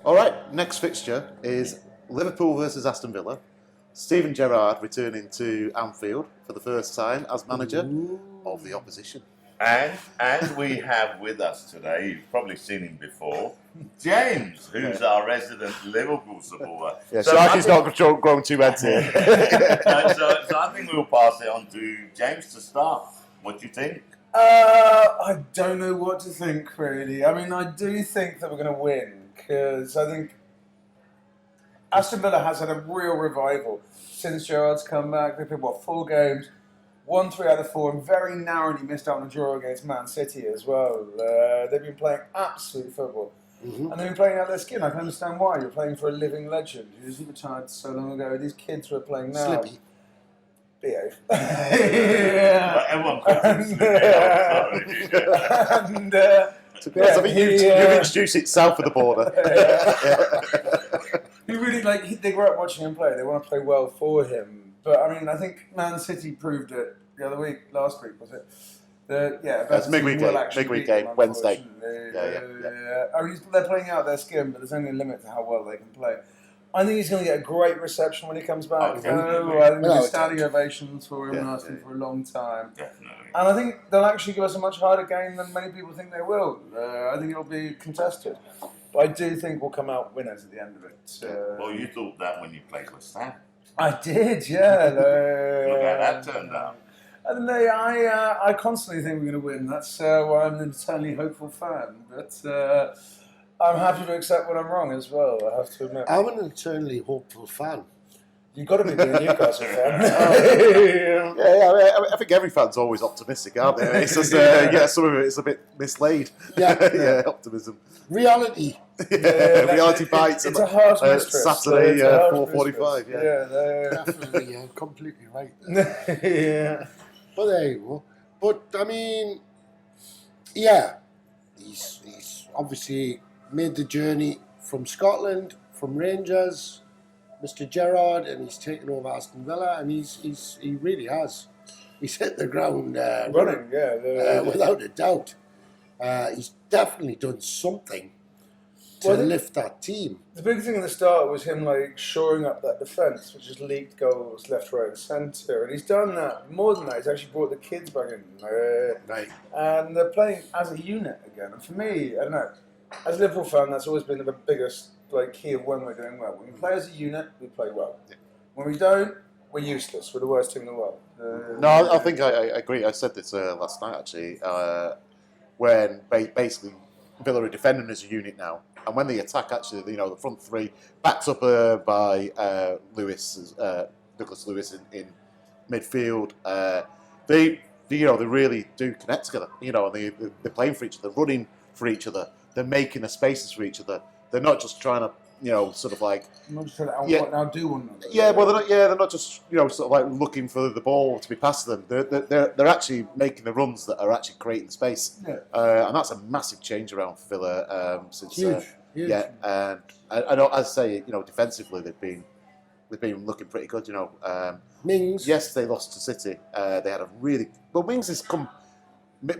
All right, next fixture is Liverpool versus Aston Villa. Steven Gerrard returning to Anfield for the first time as manager of the opposition. And we have with us today, you've probably seen him before, James, who's our resident Liverpool supporter. Yeah, so Sharky's not grown two heads here. so I think we'll pass it on to James to start. What do you think? I don't know what to think, really. I mean, I do think that we're going to win, because I think Aston Villa has had a real revival since Gerrard's come back. They've played, 4 games, won 3 out of 4, and very narrowly missed out on a draw against Man City as well. They've been playing absolute football. And they've been playing out their skin. I can understand why. You're playing for a living legend who's retired so long ago. These kids who are playing now. Slippy. Behave. Well, everyone calls him Slippy. I think you've introduced it south of the border. You really they grew up watching him play. They want to play well for him. But I mean, I think Man City proved it the other week. Last week was it? That's midweek game, Wednesday. Yeah. I mean, they're playing out their skin, but there's only a limit to how well they can play. I think he's going to get a great reception when he comes back. Okay. I think there's standing ovations for him and asking for a long time. Definitely. And I think they'll actually give us a much harder game than many people think they will. I think it'll be contested. But I do think we'll come out winners at the end of it. Well, you thought that when you played West Ham. I did, yeah. Look how that turned out. And I constantly think we're going to win. That's why I'm an eternally hopeful fan. But I'm happy to accept when I'm wrong as well, I have to admit. I'm an eternally hopeful fan. You've got to be being a Newcastle fan. I think every fan's always optimistic, aren't they? It's just, some of it is a bit mislaid. Yeah. Optimism. Reality. Reality bites. It's a harsh mistress. Saturday, 4:45. Definitely, you're completely right. Yeah. But there you go. But, I mean, yeah, he's obviously made the journey from Scotland, from Rangers, Mr. Gerrard, and he's taken over Aston Villa, and he really has. He's hit the ground running, without a doubt. He's definitely done something to lift that team. The big thing at the start was him shoring up that defence, which has leaked goals left, right, and centre. And he's done that. More than that, he's actually brought the kids back in. Right. And they're playing as a unit again. And for me, I don't know, as a Liverpool fan, that's always been the biggest key of when we're doing well. When we play as a unit, we play well. Yeah. When we don't, we're useless. We're the worst team in the world. No, I think I agree. I said this last night, actually, when basically Villa are defending as a unit now. And when they attack, actually, the front three, backed up by Douglas Lewis in midfield, they really do connect together. And they're playing for each other, running for each other. They're making the spaces for each other. They're not just trying to, not just trying to outdo one another. Yeah, well, they're not just looking for the ball to be passed to them. They're actually making the runs that are actually creating space. Yeah. And that's a massive change around for Villa since. Huge. Yeah, and I know, as I say, defensively they've been looking pretty good. Mings. Yes, they lost to City. They had a really Mings has come.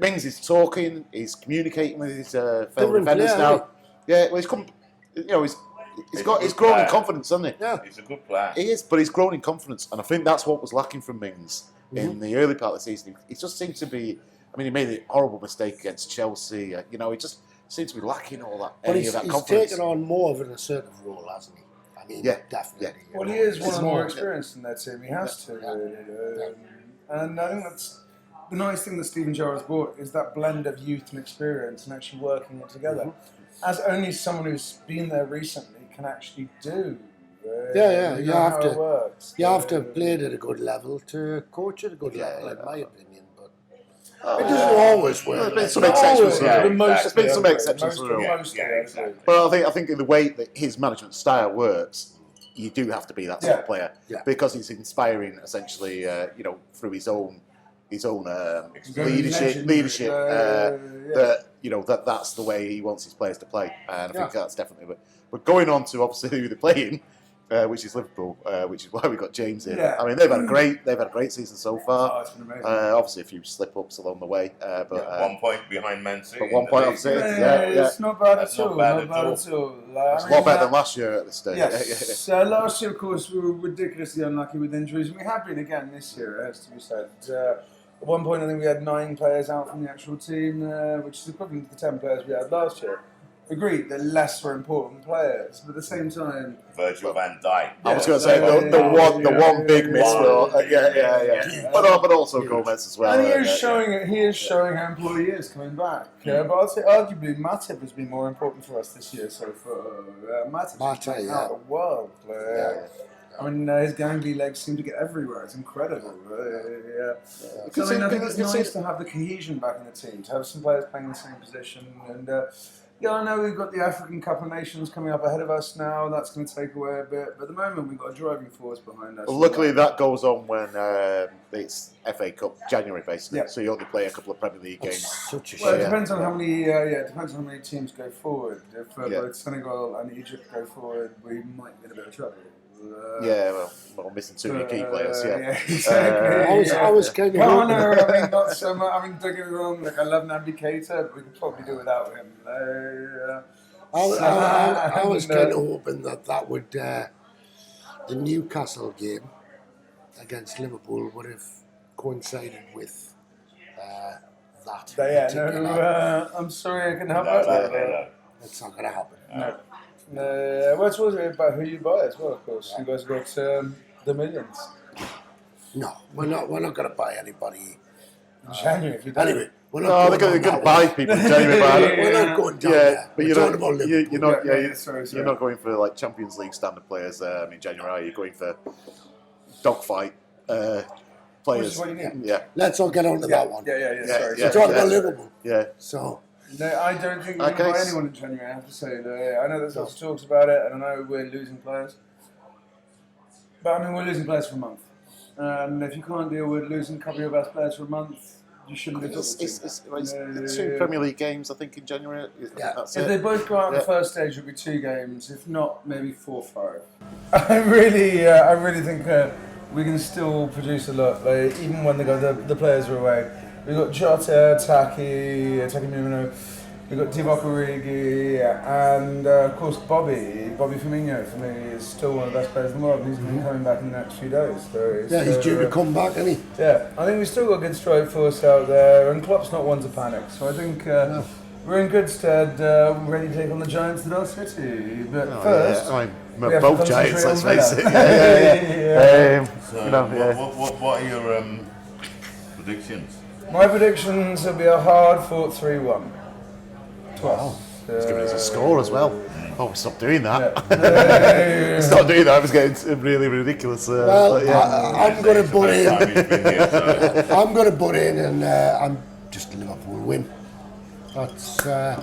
Mings is talking. He's communicating with his fellow defenders now. Yeah, well, he's come. He's grown in confidence, hasn't he? Yeah, he's a good player. He is, but he's grown in confidence, and I think that's what was lacking from Mings in the early part of the season. He just seemed to be. I mean, he made a horrible mistake against Chelsea. He just seems to be lacking all that. But he's taken on more of an assertive role, hasn't he? I mean, definitely. Yeah. Well, he is one of the more experienced in that team. He has to. And I think that's the nice thing that Steven Gerrard has brought is that blend of youth and experience and actually working it together. As only someone who's been there recently can actually do. You have to have played at a good level to coach at a good level, in my opinion. But it doesn't always work. There's been some exceptions. There's been some exceptions. Exactly. But I think in the way that his management style works, you do have to be that sort of player because he's inspiring, essentially, through his own leadership. That's the way he wants his players to play, and I think that's definitely. But going on to obviously who they're playing, which is Liverpool, which is why we got James in. Yeah. I mean, they've had a great season so far. Oh, it's been amazing. Obviously, a few slip-ups along the way, but 1 point behind Man City. but 1 point off City. It's not bad That's at not all. bad Not at bad all. at all. it's a lot better than last year at this stage. Yes. Last year, of course, we were ridiculously unlucky with injuries, and we have been again this year, it has to be said. At one point, I think we had 9 players out from the actual team, which is equivalent to the 10 players we had last year. Agreed, they're lesser important players, but at the same time, Virgil van Dijk. I was going to say the one big miss. But also Gomez as well. And he is showing how important he is coming back. But I'd say arguably Matip has been more important for us this year so far. Matip's been out of the world player. I mean, his gangly legs seem to get everywhere. It's incredible. So I think it's nice to have the cohesion back in the team, to have some players playing the same position. And I know we've got the African Cup of Nations coming up ahead of us now. That's going to take away a bit. But at the moment, we've got a driving force behind us. Luckily, that goes on when it's FA Cup January, basically. Yeah. So you only play a couple of Premier League games. Such a Well, it shame. depends on how many. It depends on how many teams go forward. If both Senegal and Egypt go forward, we might be in a bit of trouble. Well, missing 2 key players. Exactly. I was kind of Garner, I mean, not so much. I mean, don't get me wrong. Like, I love Naby Keita, but we could probably do without him. I was kind of hoping that would the Newcastle game against Liverpool would have coincided with that. I'm sorry, I can help that. It's not going to happen. Well, it's also about who you buy as well, of course. You guys got the millions. No, we're not going to buy anybody. January, if you do. Anyway, we're No, not they're going going to buy people in January. We're not going down there. But We're talking about Liverpool. you're not going for like Champions League standard players in January. You're going for dogfight players. Which is what you need. Yeah. Let's not get on to that one. Sorry. We're talking about Liverpool. Yeah. So, No, I don't think we can buy anyone in January, I have to say. I know there's lots of talks about it, and I know we're losing players. But I mean, we're losing players for a month. And if you can't deal with losing a couple of your best players for a month, you shouldn't be It's 2 Premier League games, I think, in January. That's If it. they both go out the first stage, it'll be 2 games. If not, maybe 4 or 5. I really think we can still produce a lot. Like, even when the players are away. We've got Jota, Taki Mimino, we've got Divock Origi, and of course Bobby Firmino for me is still one of the best players in the world. He's going to be coming back in the next few days. he's due to come back, isn't he? Yeah, I think we've still got a good strike force out there, and Klopp's not one to panic. So I think we're in good stead, ready to take on the Giants at our City. But first, we have both to Giants, let's concentrate on face it. So, what are your predictions? My predictions will be a hard-fought 3-1. Wow. He's giving us a score as well. Oh, stop doing that. Yeah. Stop doing that. I was getting really ridiculous. I'm going to butt in. He's been here, so. I'm going to butt in, and I'm just Liverpool win. That's a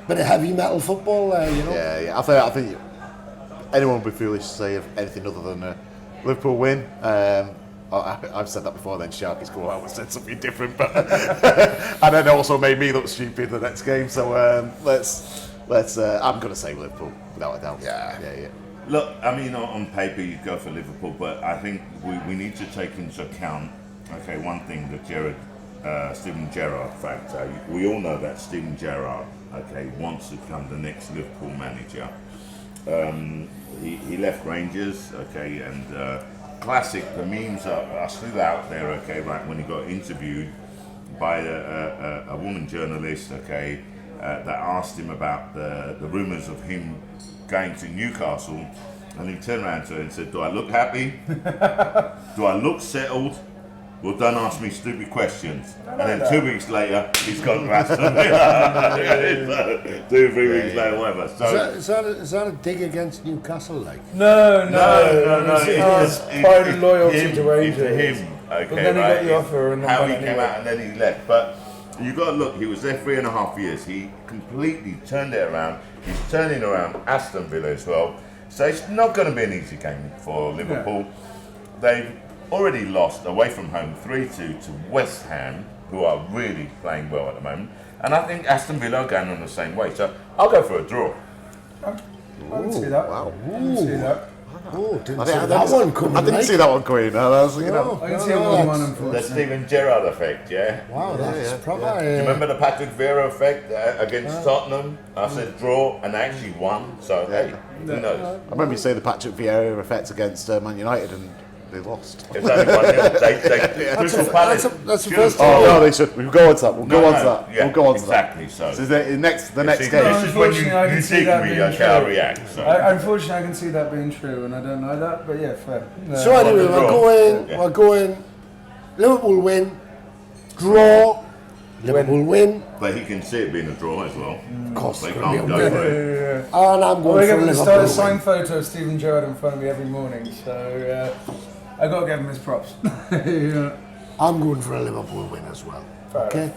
bit of heavy metal football, Yeah. I think anyone would be foolish to say anything other than Liverpool win. I've said that before. Then Sharky's come out and said something different, but and then also made me look stupid the next game. So let's. I'm going to say Liverpool without a doubt. Yeah. Look, I mean, on paper you go for Liverpool, but I think we need to take into account. Okay, one thing that Steven Gerrard factor. We all know that Steven Gerrard, wants to become the next Liverpool manager. He left Rangers, and. Classic, the memes are still out there, right, when he got interviewed by a woman journalist, that asked him about the rumours of him going to Newcastle, and he turned around to her and said, do I look happy? Do I look settled? Well, don't ask me stupid questions. And then 2 weeks later, he's gone to Aston Villa. 2-3 weeks later, whatever. So is that a dig against Newcastle, like? No. It's pride and loyalty him, to Rangers. It's him, But then he got the offer and how he then came out and then he left. But you got to look. He was there 3.5 years. He completely turned it around. He's turning around Aston Villa as well. So it's not going to be an easy game for Liverpool. They've already lost away from home 3-2 to West Ham, who are really playing well at the moment. And I think Aston Villa are going on the same way. So I'll go for a draw. I can see that. Wow. I can see that. Oh, didn't I see didn't- that one coming. I didn't right? see that one coming. I was, No. I can see a 1-1, The unfortunately. Steven Gerrard effect, yeah. Wow, that's yeah, proper. yeah. Do you remember the Patrick Vieira effect against Tottenham? I said draw and they actually won. So hey, who knows? I remember you saying the Patrick Vieira effect against Man United and they lost. It's only 1-0. They Crystal Palace. that's the should first have Oh time. no, they should. We'll go on to that. We'll go on to that. Yeah, We'll go on to exactly. that. So, So the next see, game. this is when Unfortunately, I you can see dig that me, being okay, I'll true. react. So. Unfortunately, I can see that being true, and I don't know that, but yeah, fair. So anyway, draw. we're going. Liverpool win, draw. Liverpool win. But he can see it being a draw as well. Of course, They it's gonna can't be a go win. for it. And I'm Well, going we're for going to start a Liverpool signed win. photo of Steven Gerrard in front of me every morning, so I got to give him his props. Yeah. I'm going for a Liverpool win as well. Fair Okay.